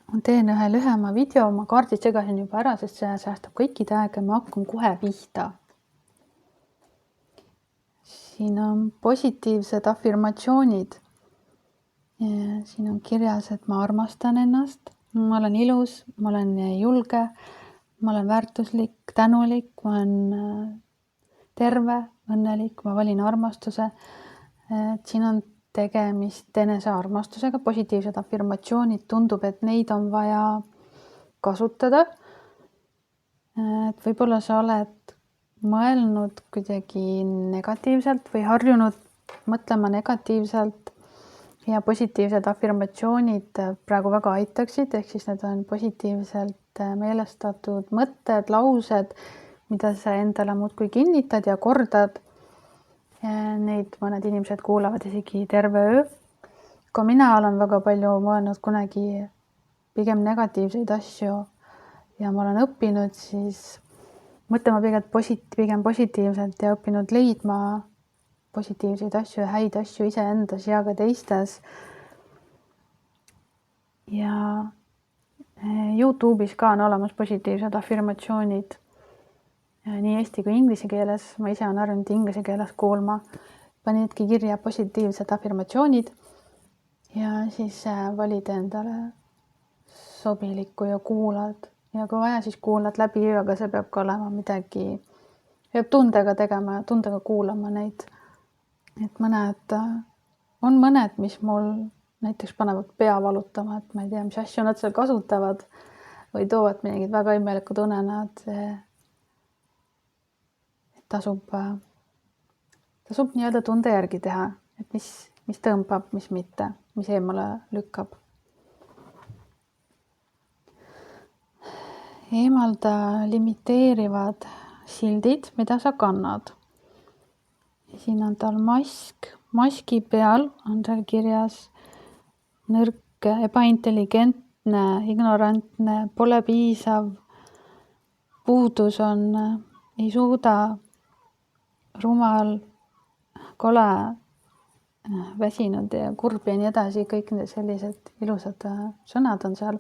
Ma teen ühe lühema video, ma kaardid segasin juba ära, sest see säästab kõikide aega, ma hakkan kohe pihta. Siin on positiivsed afirmatsioonid. Siin on kirjas, et ma armastan ennast, ma olen ilus, ma olen julge, ma olen väärtuslik, tänulik, ma olen terve, õnnelik, ma valin armastuse. Siin on tegemist enesearmastusega, positiivsed afirmatsioonid, tundub, et neid on vaja kasutada. Et võib-olla sa oled mõelnud kuidagi negatiivselt või harjunud mõtlema negatiivselt ja positiivsed afirmatsioonid praegu väga aitaksid, ehk siis need on positiivselt meelestatud mõtted, laused, mida sa endale muudkui kinnitad ja kordad. Neid mõned inimesed kuulavad isegi terve öö. Ka mina olen väga palju mõelnud kunagi pigem negatiivseid asju ja ma olen õppinud siis mõtlema pigem positiivselt ja õppinud leidma positiivseid asju ja häid asju iseendas ja ka teistes. Ja YouTube'is ka on olemas positiivsed afirmatsioonid nii eesti kui inglise keeles. Ma ise olen harjunud inglise keeles kuulma. Panidki kirja positiivsed afirmatsioonid ja siis valid endale sobilikku ja kuulad. Ja kui vaja, siis kuulad läbi öö, aga see peab ka olema midagi, peab tundega tegema ja tundega kuulama neid. Et on mõned, mis mul näiteks panevad pea valutama, et ma ei tea, mis asju nad seal kasutavad või toovad mingid väga imelikud unenäod. Tasub nii-öelda tunde järgi teha, et mis tõmbab, mis mitte, mis eemale lükkab. Eemalda limiteerivad sildid, mida sa kannad. Siin on tal mask. Maski peal on seal kirjas nõrk, ebaintelligentne, ignorantne, pole piisav, puudus on, ei suuda, rumal, kole, väsinud ja kurb ja nii edasi. Kõik need sellised ilusad sõnad on seal.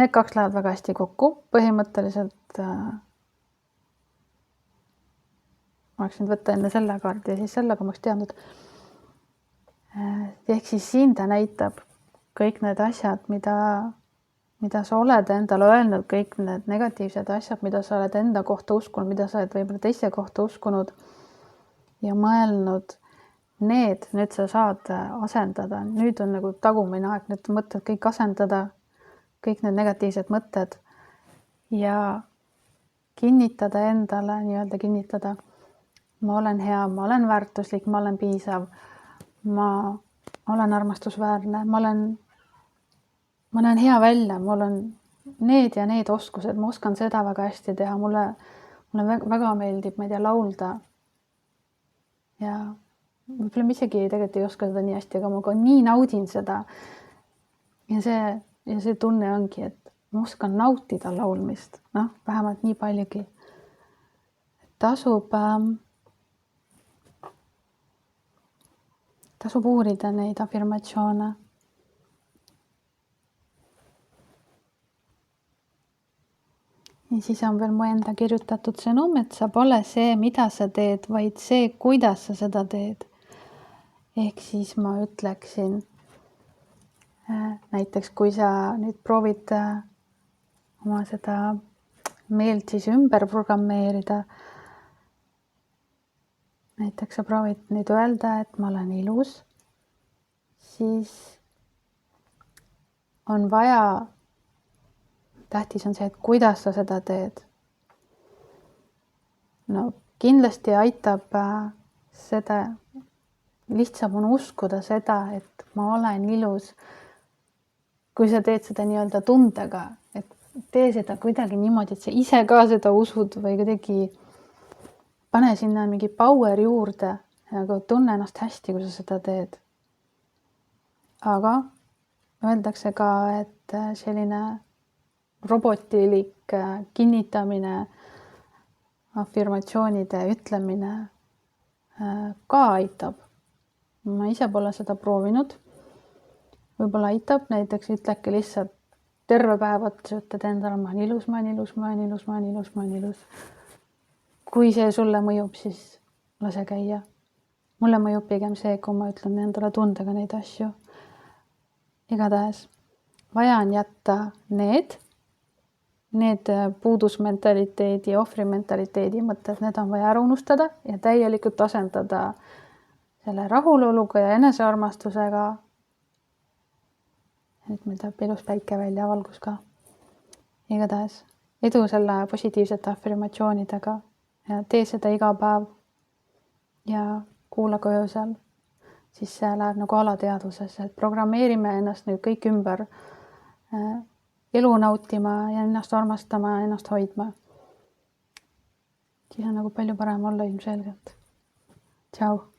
Need kaks lähevad väga hästi kokku. Põhimõtteliselt ma oleksin võtta enne selle kaardi ja siis sellega ma oleks teadnud. Ehk siis siin ta näitab kõik need asjad, mida sa oled endale öelnud, kõik need negatiivsed asjad, mida sa oled enda kohta uskunud, mida sa oled võib-olla teiste kohta uskunud ja mõelnud. Need nüüd sa saad asendada. Nüüd on nagu tagumine aeg, need mõtted kõik asendada, kõik need negatiivsed mõtted ja kinnitada endale, nii-öelda kinnitada. Ma olen hea, ma olen väärtuslik, ma olen piisav, ma olen armastusväärne, ma näen hea välja, mul on need ja need oskused, ma oskan seda väga hästi teha, mulle väga meeldib, ma ei tea, laulda. Ja võib-olla ma isegi tegelikult ei oska seda nii hästi, aga ma ka nii naudin seda. Ja see tunne ongi, et ma oskan nautida laulmist, vähemalt nii paljugi. Tasub uurida neid afirmatsioone. Ja siis on veel mu enda kirjutatud sõnum, et sa pole see, mida sa teed, vaid see, kuidas sa seda teed. Ehk siis ma ütleksin, näiteks kui sa nüüd proovid oma seda meelt siis ümber programmeerida. Näiteks sa proovid nüüd öelda, et ma olen ilus, siis on vaja, tähtis on see, et kuidas sa seda teed. No kindlasti aitab seda, lihtsam on uskuda seda, et ma olen ilus. Kui sa teed seda nii-öelda tundega, et tee seda kuidagi niimoodi, et sa ise ka seda usud või kuidagi pane sinna mingi power juurde, aga tunne ennast hästi, kui sa seda teed. Aga öeldakse ka, et selline robotilik kinnitamine, afirmatsioonide ütlemine ka aitab. Ma ise pole seda proovinud. võib-olla aitab, näiteks ütlegi lihtsalt terve päev otsa, ütled endale, ma olen ilus, ma olen ilus, ma olen ilus, ma olen ilus, ma olen ilus. Kui see sulle mõjub, siis lase käia. Mulle mõjub pigem see, kui ma ütlen endale tundega neid asju. Igatahes vaja on jätta need puudusmentaliteedi, ohvrimentaliteedi mõtted, need on vaja ära unustada ja täielikult asendada selle rahuloluga ja enesearmastusega. Nüüd meil tuleb ilus päike välja, valgus ka. Igatahes edu selle positiivsete afirmatsioonidega ja tee seda iga päev ja kuula ka öösel. Siis see läheb nagu alateadvusesse, et programmeerime ennast nüüd kõik ümber elu nautima ja ennast armastama ja ennast hoidma. Siis on nagu palju parem olla ilmselgelt. Tšau!